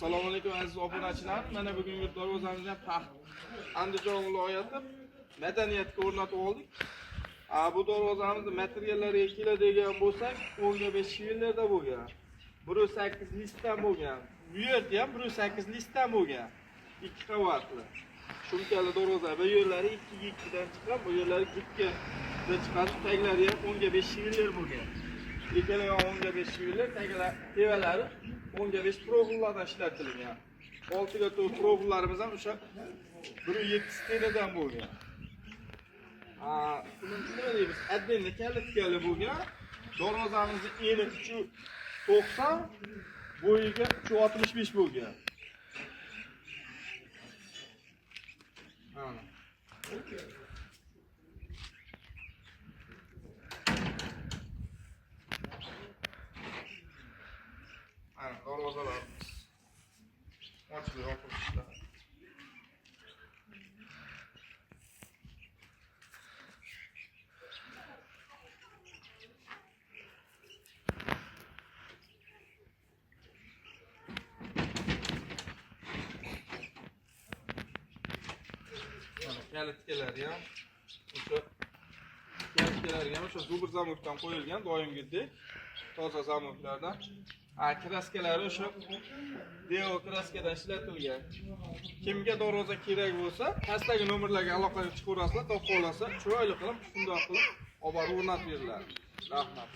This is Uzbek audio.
Assalomu alaykum aziz obunachilar. Mana bugungi darvozamizdan taxt Andijon viloyati madaniyatga o'rnatib oldik. Bu darvozamizni materiallariga keladigan bo'lsak, 15 yillarda bo'lgan. 1.8 listdan bo'lgan. Bu yerda ham 1.8 listdan bo'lgan. 2 qavatli. Shumkali darvoza. Bu yerlari 2 dan chiqqan, bu yerlari 2 dan chiqqan. Taglari ham 15 yillar bo'lgan. Ikkala ham 15 yillar, tevalari 15 profillardan ishlatilgan. Oltiga to'rt profillarimiz ham o'sha 1.7 tenadan bo'lgan. Nima deymiz? Addenni kalitkali bo'lgan. Darvozamizning eni 390, bo'yiga 365 bo'lgan. Darvozalarimiz ochilib yopilishlar. Kalitkalari ham o'sha zubr zamokdan qo'yilgan, doimgidek toza zamoklardan. Kraskalari o'sha Deo kraskadan ishlatilgan. Kimga darvoza kerak bo'lsa, pastdagi nomerlarga aloqa chiqarasizlar, topib olasiz. Chiroyli qilib, shundoq qilib olib o'rnatib beriladi. Rahmat.